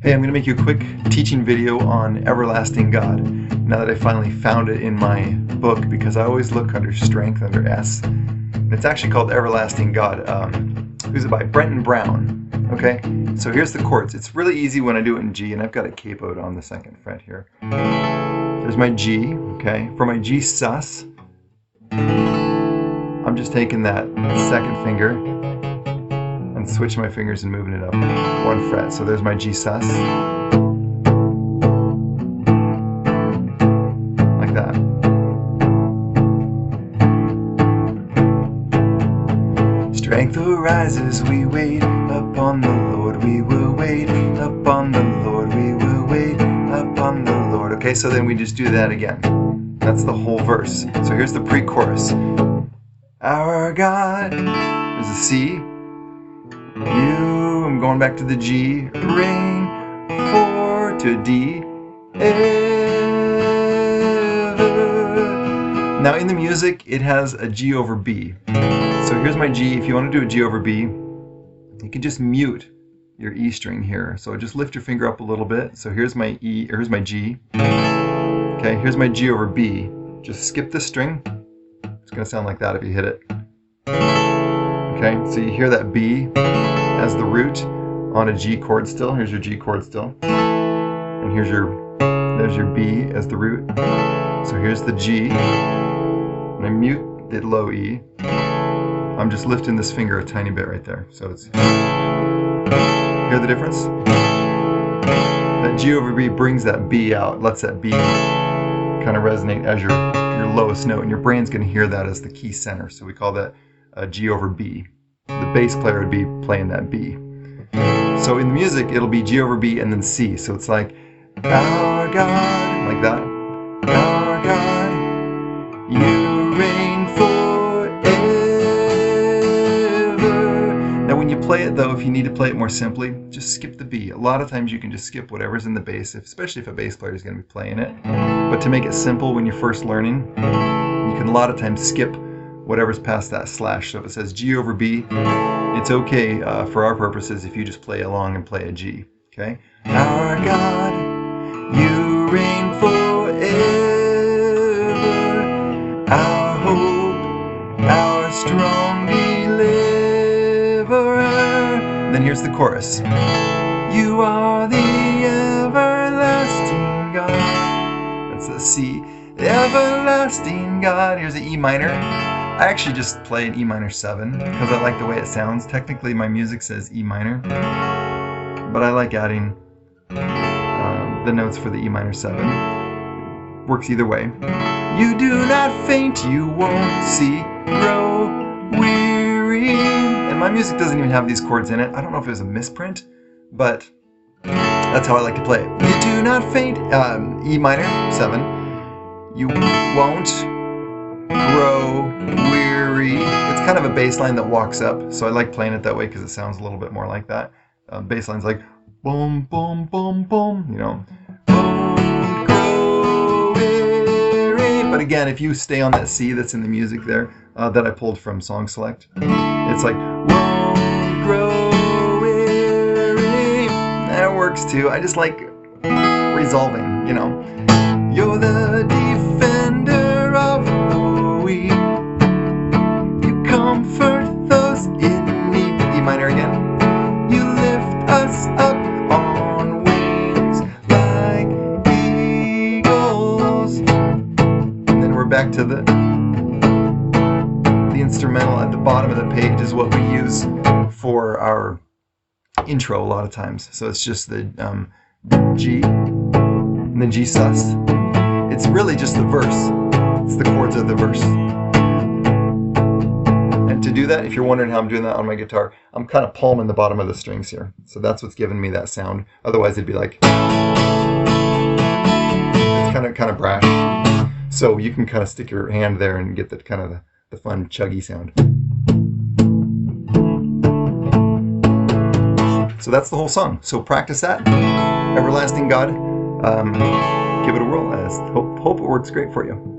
Hey, I'm going to make you a quick teaching video on Everlasting God, now that I finally found it in my book, because I always look under Strength, under S. And it's actually called Everlasting God. Who's it by? Brenton Brown. Okay, so here's the chords. It's really easy when I do it in G, and I've got it capoed on the 2nd fret here. There's my G, okay? For my G sus, I'm just taking that 2nd finger and switching my fingers and moving it up 1 fret. So there's my G sus. Like that. Strength arises, we wait upon the Lord, we will wait upon the Lord, we will wait upon the Lord. Okay, so then we just do that again. That's the whole verse. So here's the pre-chorus. Our God, there's a C. You, I'm going back to the G, reign for to D, ever. Now in the music, it has a G over B. So here's my G. If you want to do a G over B, you can just mute your E string here. So just lift your finger up a little bit. So here's my E, or here's my G. Okay, here's my G over B. Just skip this string. It's going to sound like that if you hit it. Okay, so you hear that B as the root on a G chord still. Here's your G chord still. And there's your B as the root. So here's the G. And I mute the low E. I'm just lifting this finger a tiny bit right there. So it's, hear the difference? That G over B brings that B out, lets that B kind of resonate as your lowest note, and your brain's going to hear that as the key center. So we call that G over B. The bass player would be playing that B. So in the music, it'll be G over B and then C. So it's like, our God, like that. Our God, you reign forever. Now when you play it though, if you need to play it more simply, just skip the B. A lot of times you can just skip whatever's in the bass, especially if a bass player is going to be playing it. But to make it simple when you're first learning, you can a lot of times skip whatever's past that slash. So if it says G over B, it's okay for our purposes if you just play along and play a G. Okay? Our God, you reign forever, our hope, our strong deliverer. Then here's the chorus. You are the everlasting God. That's the C. The everlasting God. Here's the E minor. I actually just play an E minor 7 because I like the way it sounds. Technically my music says E minor, but I like adding the notes for the E minor 7. Works either way. You do not faint, you won't see, grow weary. And my music doesn't even have these chords in it. I don't know if it was a misprint, but that's how I like to play it. You do not faint, E minor 7. You won't grow weary. It's kind of a bass line that walks up, so I like playing it that way because it sounds a little bit more like that. Bass line's like boom, boom, boom, boom, you know. Won't grow weary. But again, if you stay on that C that's in the music there, that I pulled from Song Select, it's like won't grow weary. That works too. I just like resolving, you know. You're the defender of the weak. You comfort those in need. E minor again. You lift us up on wings like eagles. And then we're back to the instrumental at the bottom of the page is what we use for our intro a lot of times. So it's just the G and then G sus. It's really just the verse. It's the chords of the verse. And to do that, if you're wondering how I'm doing that on my guitar, I'm kind of palming the bottom of the strings here. So that's what's giving me that sound. Otherwise it'd be like, it's kind of brash. So you can kind of stick your hand there and get the kind of the fun chuggy sound. So that's the whole song. So practice that. Everlasting God. Give it a whirl. I hope it works great for you.